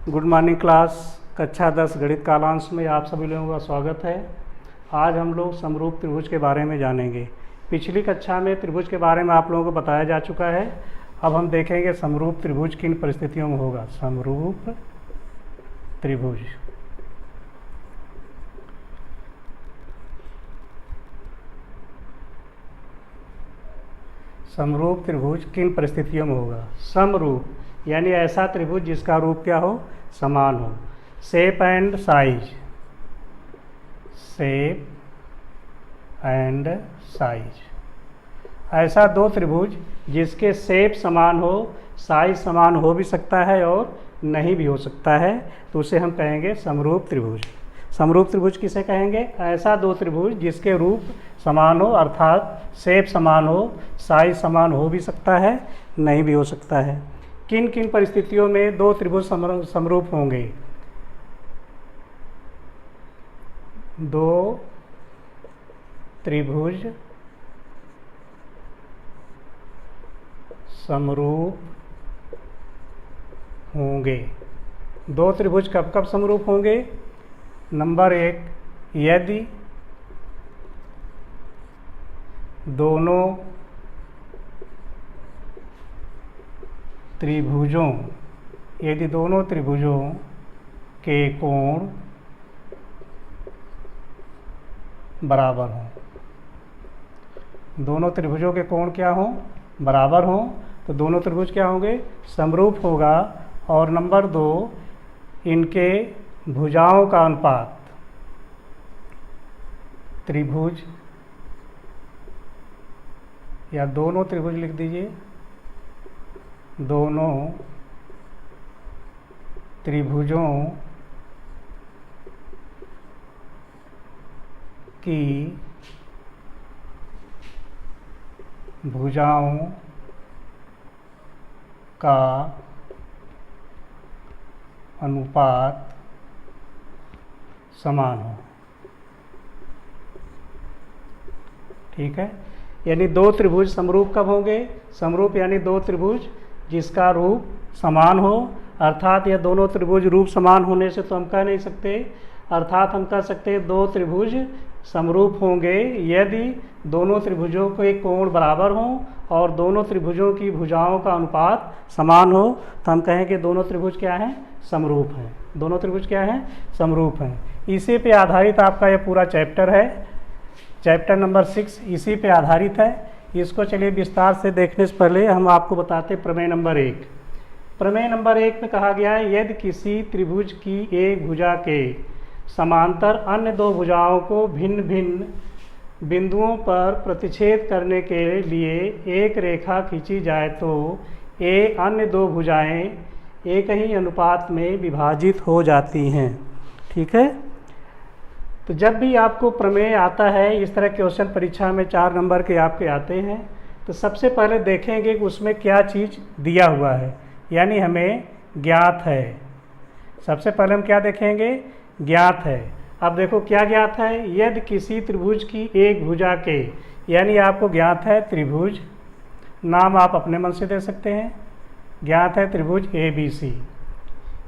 Good morning class. कक्षा 10 गणित कालांश में आप सभी लोगों का स्वागत है। आज हम लोग समरूप त्रिभुज के बारे में जानेंगे। पिछली कक्षा में त्रिभुज के बारे में आप लोगों को बताया जा चुका है। अब हम देखेंगे समरूप त्रिभुज किन परिस्थितियों में होगा। समरूप त्रिभुज समरूप त्रिभुज किन परिस्थितियों में होगा। समरूप यानी ऐसा त्रिभुज जिसका रूप क्या हो, समान हो। Shape and size, shape and size, ऐसा दो त्रिभुज जिसके शेप समान हो, साइज समान हो भी सकता है और नहीं भी हो सकता है, तो उसे हम कहेंगे समरूप त्रिभुज। समरूप त्रिभुज किसे कहेंगे? ऐसा दो त्रिभुज जिसके रूप समान हो, अर्थात शेप समान हो, साइज समान हो भी सकता है, नहीं भी हो सकता है। किन किन परिस्थितियों में दो त्रिभुज समरूप होंगे? दो त्रिभुज समरूप होंगे। दो त्रिभुज कब कब समरूप होंगे? नंबर 1, यदि दोनों त्रिभुजों के कोण बराबर हों। दोनों त्रिभुजों के कोण क्या हों? बराबर हों, तो दोनों त्रिभुज क्या होंगे? समरूप होगा। और नंबर 2, इनके भुजाओं का अनुपात, त्रिभुज या दोनों त्रिभुज लिख दीजिए, दोनों त्रिभुजों की भुजाओं का अनुपात समान हो। ठीक है, यानी दो त्रिभुज समरूप कब होंगे? समरूप यानी दो त्रिभुज जिसका रूप समान हो, अर्थात यह दोनों त्रिभुज रूप समान होने से तो हम कह नहीं सकते, अर्थात हम कह सकते हैं दो त्रिभुज समरूप होंगे यदि दोनों त्रिभुजों के कोण बराबर हों और दोनों त्रिभुजों की भुजाओं का अनुपात समान हो, तो हम कहें कि दोनों त्रिभुज क्या हैं? समरूप हैं। दोनों त्रिभुज क्या हैं? समरूप हैं। इसी पे आधारित आपका यह पूरा चैप्टर है। चैप्टर नंबर 6 इसी पे आधारित है। इसको चलिए विस्तार से देखने से पहले हम आपको बताते प्रमेय नंबर 1। प्रमेय नंबर 1 में कहा गया है, यदि किसी त्रिभुज की एक भुजा के समांतर अन्य दो भुजाओं को भिन्न भिन्न बिंदुओं पर प्रतिच्छेद करने के लिए एक रेखा खींची जाए तो ये अन्य दो भुजाएं एक ही अनुपात में विभाजित हो जाती हैं। ठीक है, तो जब भी आपको प्रमेय आता है, इस तरह क्वेश्चन परीक्षा में 4 नंबर के आपके आते हैं, तो सबसे पहले देखेंगे कि उसमें क्या चीज़ दिया हुआ है, यानी हमें ज्ञात है। सबसे पहले हम क्या देखेंगे? ज्ञात है। अब देखो क्या ज्ञात है? यदि किसी त्रिभुज की एक भुजा के, यानी आपको ज्ञात है त्रिभुज, नाम आप अपने मन से दे सकते हैं, ज्ञात है त्रिभुज ABC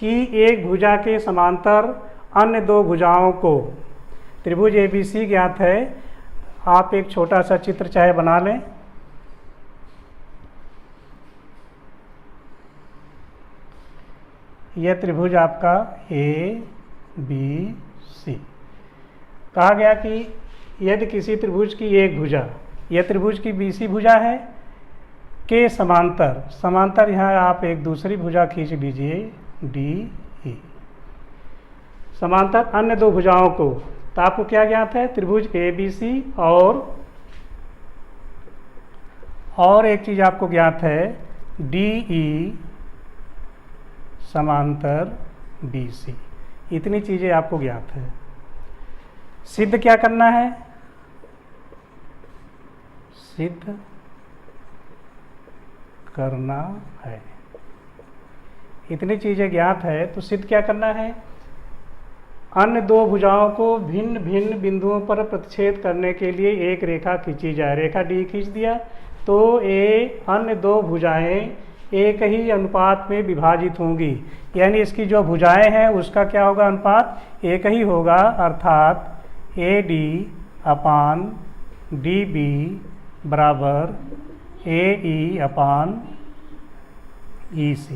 की एक भुजा के समांतर अन्य दो भुजाओं को, त्रिभुज ABC ज्ञात है। आप एक छोटा सा चित्र चाहे बना लें। यह त्रिभुज आपका ABC। कहा गया कि यदि किसी त्रिभुज की एक भुजा, यह त्रिभुज की BC भुजा है, के समांतर यहाँ आप एक दूसरी भुजा खींच लीजिए DE, समांतर अन्य दो भुजाओं को, तो आपको क्या ज्ञात है? त्रिभुज ABC और एक चीज़ आपको ज्ञात है DE समांतर BC। इतनी चीज़ें आपको ज्ञात है। सिद्ध क्या करना है? सिद्ध करना है। इतनी चीज़ें ज्ञात है तो सिद्ध क्या करना है? अन्य दो भुजाओं को भिन्न भिन्न बिंदुओं पर प्रतिच्छेद करने के लिए एक रेखा खींची जाए। रेखा D खींच दिया तो ये अन्य दो भुजाएं एक ही अनुपात में विभाजित होंगी, यानी इसकी जो भुजाएं हैं उसका क्या होगा, अनुपात एक ही होगा, अर्थात AD अपान DB बराबर AE अपान EC।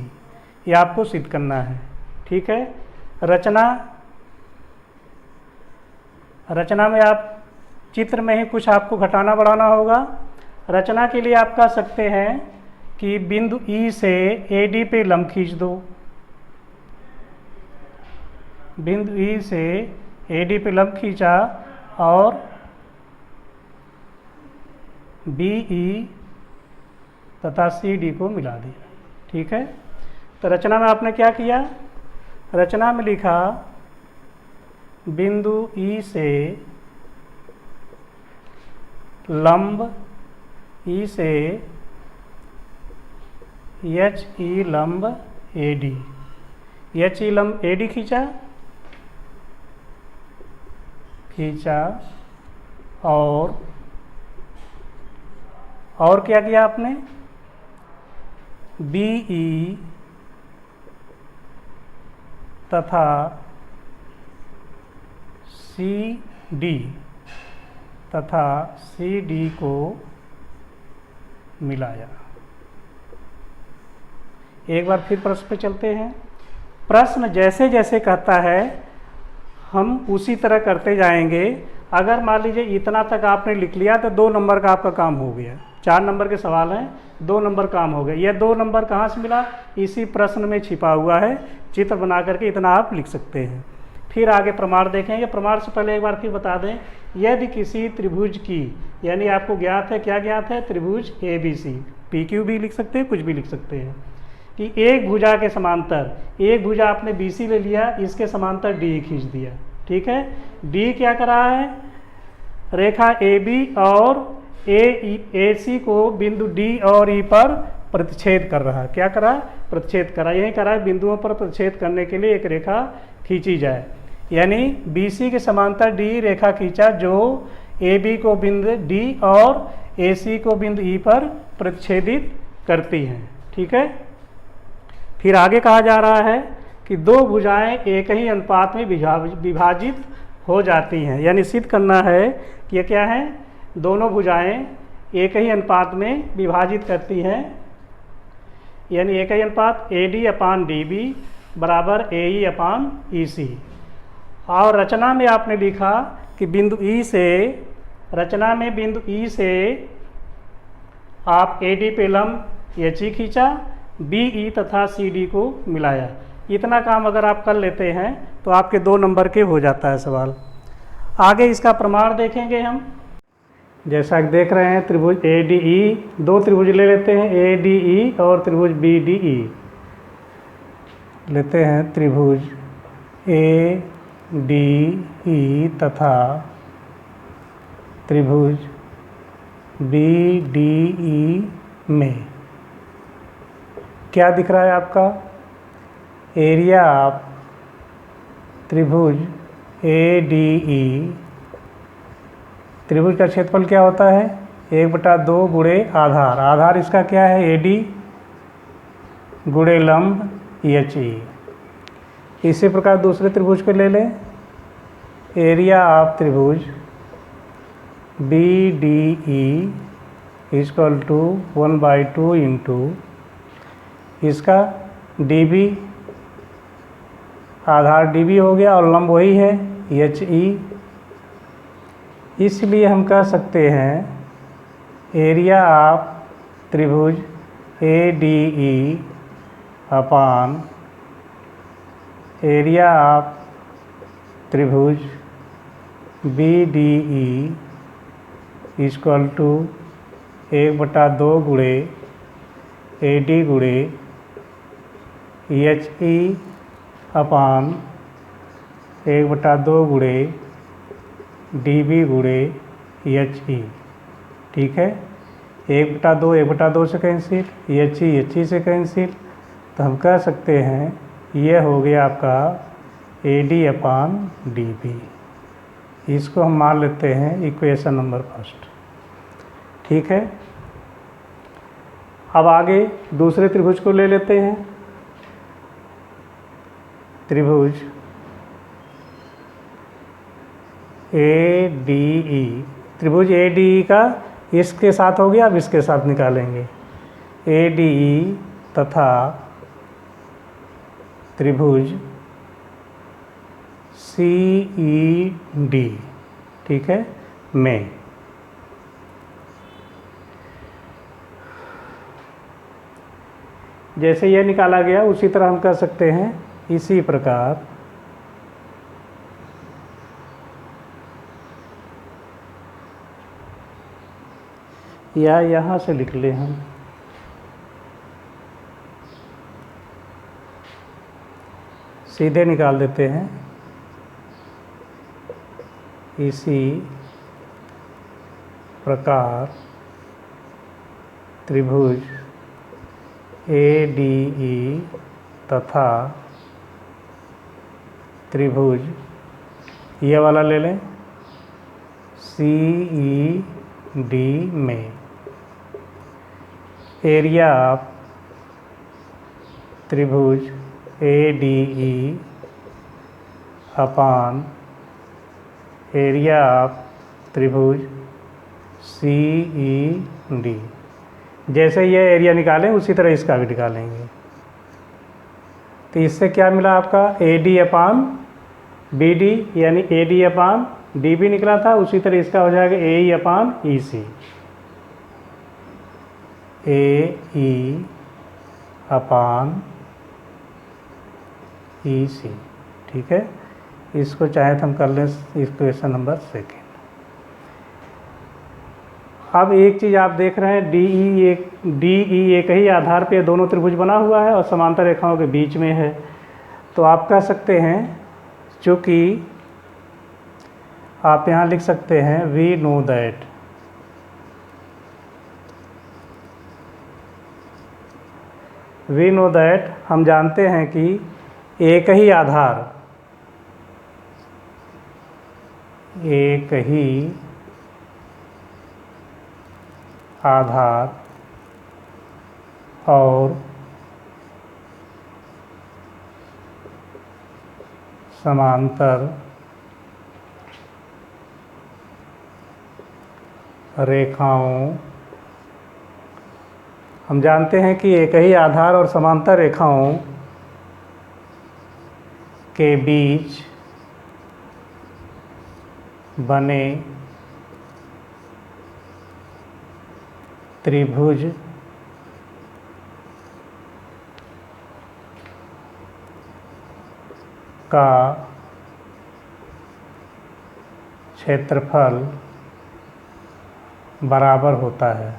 ये आपको सिद्ध करना है। ठीक है। रचना में आप चित्र में ही कुछ आपको घटाना बढ़ाना होगा। रचना के लिए आप कह सकते हैं कि बिंदु E से AD पे लंब खींच दो, बिंदु E से AD पे लंब खींचा और BE तथा CD को मिला दिया। ठीक है। तो रचना में आपने क्या किया, रचना में लिखा बिंदु E से लंब E से HE लंब AD, HE लंब AD खींचा और क्या किया आपने, BE तथा CD को मिलाया। एक बार फिर प्रश्न पे चलते हैं। प्रश्न जैसे जैसे कहता है हम उसी तरह करते जाएंगे। अगर मान लीजिए इतना तक आपने लिख लिया तो 2 नंबर का आपका काम हो गया। 4 नंबर के सवाल हैं, 2 नंबर काम हो गया। यह 2 नंबर कहाँ से मिला, इसी प्रश्न में छिपा हुआ है। चित्र बना करके इतना आप लिख सकते हैं। फिर आगे प्रमाण देखेंगे। प्रमाण से पहले एक बार फिर बता दें, यदि किसी त्रिभुज की, यानी आपको ज्ञात है, क्या ज्ञात है, त्रिभुज ABC, PQ भी लिख सकते हैं, कुछ भी लिख सकते हैं, कि एक भुजा के समांतर, एक भुजा आपने BC ले लिया, इसके समांतर D खींच दिया। ठीक है। D क्या कर रहा है, रेखा AB और AC को बिंदु D और E पर प्रतिच्छेद कर रहा है। क्या कर रहा है, प्रतिच्छेद कर रहा है। यही कर रहा है, बिंदुओं पर प्रतिच्छेद करने के लिए एक रेखा खींची जाए, यानी BC के समांतर D रेखा खींचा जो AB को बिंदु D और AC को बिंदु E पर प्रतिच्छेदित करती हैं। ठीक है। फिर आगे कहा जा रहा है कि 2 भुजाएं एक ही अनुपात में विभाजित हो जाती हैं, यानी सिद्ध करना है कि ये क्या है, दोनों भुजाएं एक ही अनुपात में विभाजित करती हैं, यानी एक ही अनुपात AD अपान DB बराबर AE अपान EC। और रचना में आपने लिखा कि बिंदु E से, रचना में बिंदु E से आप AD पे लंब HE खींचा, BE तथा CD को मिलाया। इतना काम अगर आप कर लेते हैं तो आपके 2 नंबर के हो जाता है सवाल। आगे इसका प्रमाण देखेंगे हम। जैसा कि देख रहे हैं त्रिभुज ADE, 2 त्रिभुज ले लेते हैं, ADE और त्रिभुज BDE लेते हैं। त्रिभुज ADE तथा त्रिभुज BDE में क्या दिख रहा है आपका, एरिया ऑफ त्रिभुज ADE, त्रिभुज का क्षेत्रफल क्या होता है, 1/2 गुणे आधार, आधार इसका क्या है AD गुणे लंब HE। इसी प्रकार दूसरे त्रिभुज को ले लें, एरिया ऑफ त्रिभुज BDE इक्वल टू 1/2 इंटू इसका DB, आधार DB हो गया और लंब वही है HE। इसलिए हम कह सकते हैं एरिया ऑफ त्रिभुज ADE अपान एरिया ऑफ त्रिभुज BDE इक्वल टू 1/2 गुणे AD गुणे HE अपान 1/2 गुणे DB गुणे HE। ठीक है। 1/2 1/2 से कैंसिल, HE से कैंसिल, तो हम कह सकते हैं यह हो गया आपका AD अपान DB। इसको हम मान लेते हैं इक्वेशन नंबर 1। ठीक है। अब आगे दूसरे त्रिभुज को ले लेते हैं। त्रिभुज ए डी ई, त्रिभुज ए डी ई का इसके साथ हो गया, अब इसके साथ निकालेंगे। ए डी ई तथा त्रिभुज सी ई डी, ठीक है, में जैसे यह निकाला गया उसी तरह हम कर सकते हैं। इसी प्रकार या यहाँ से लिख लें हम, सीधे निकाल देते हैं। इसी प्रकार त्रिभुज ए डी ई तथा त्रिभुज, ये वाला ले लें, सी ई डी में एरिया ऑफ त्रिभुज A D E upon area of त्रिभुज सी ई डी। जैसे ये एरिया निकालें उसी तरह इसका भी निकालेंगे। तो इससे क्या मिला आपका, A D upon B D, यानी ए डी अपान डी भी निकला था, उसी तरह इसका हो जाएगा ए ई अपान ई सी, ए ई अपान ई सी, ठीक है। इसको चाहे तो हम कर लें इक्वेशन नंबर 2। अब एक चीज़ आप देख रहे हैं, डी ई एक ही आधार पे दोनों त्रिभुज बना हुआ है और समांतर रेखाओं के बीच में है। तो आप कह सकते हैं, चूँकि आप यहाँ लिख सकते हैं वी नो दैट हम जानते हैं कि एक ही आधार और समांतर रेखाओं, हम जानते हैं कि एक ही आधार और समांतर रेखाओं के बीच बने त्रिभुज का क्षेत्रफल बराबर होता है,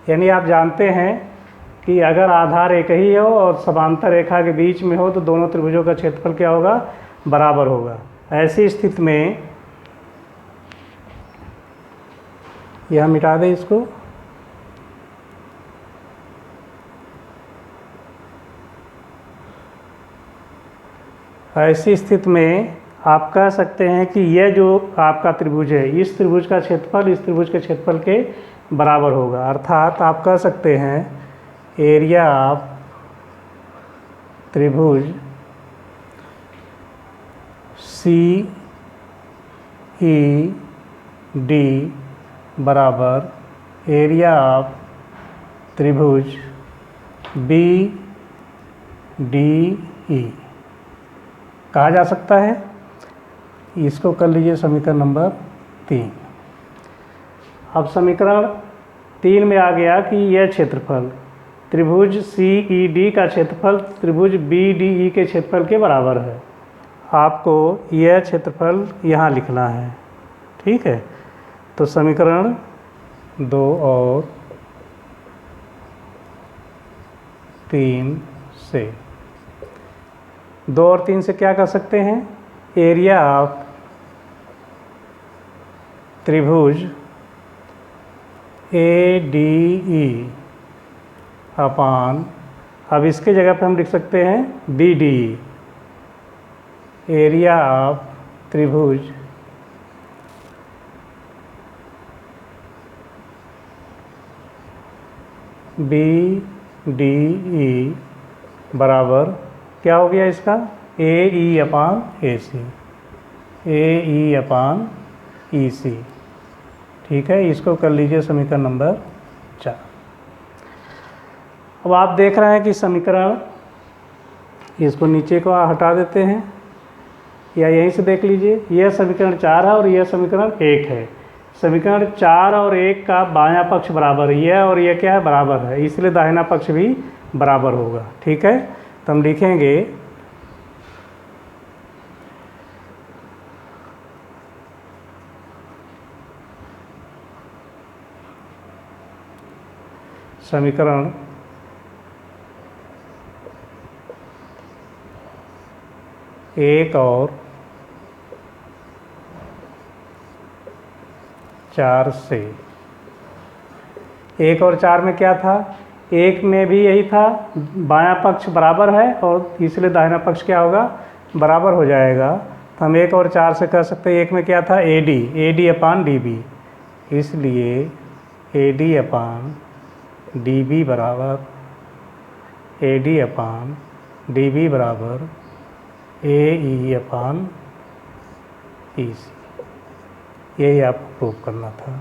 यानी आप जानते हैं कि अगर आधार एक ही हो और समांतर रेखा के बीच में हो तो दोनों त्रिभुजों का क्षेत्रफल क्या होगा, बराबर होगा। ऐसी स्थिति में यह मिटा दें इसको, ऐसी स्थिति में आप कह सकते हैं कि यह जो आपका त्रिभुज है, इस त्रिभुज का क्षेत्रफल इस त्रिभुज के क्षेत्रफल के बराबर होगा। अर्थात आप कह सकते हैं एरिया ऑफ त्रिभुज सी ई डी बराबर एरिया ऑफ त्रिभुज बी डी ई कहा जा सकता है। इसको कर लीजिए समीकरण नंबर 3। अब समीकरण 3 में आ गया कि यह क्षेत्रफल त्रिभुज सी ई डी का क्षेत्रफल त्रिभुज बी डी ई के क्षेत्रफल के बराबर है। आपको यह क्षेत्रफल यहाँ लिखना है, ठीक है। तो समीकरण 2 और 3 से 2 और 3 से क्या कर सकते हैं, एरिया ऑफ त्रिभुज ए डी ई अपान, अब इसके जगह पे हम लिख सकते हैं B D E, area of त्रिभुज बी डी ई बराबर क्या हो गया इसका ए ई अपान ए सी, ए ई अपान ई सी। ठीक है, इसको कर लीजिए समीकरण नंबर 4। अब आप देख रहे हैं कि समीकरण, इसको नीचे को हटा देते हैं या यहीं से देख लीजिए, यह समीकरण 4 है और यह समीकरण 1 है। समीकरण 4 और 1 का बायां पक्ष बराबर है, यह और यह क्या है बराबर है, इसलिए दाहिना पक्ष भी बराबर होगा। ठीक है, तो हम लिखेंगे समीकरण 1 और 4 से, 1 और 4 में क्या था, 1 में भी यही था, बायां पक्ष बराबर है और इसलिए दाहिना पक्ष क्या होगा बराबर हो जाएगा। तो हम 1 और 4 से कह सकते हैं, 1 में क्या था A D upon D B, इसलिए A D upon D B बराबर A D upon D B बराबर ए ई अपान ई सी। यही आपको प्रूव करना था।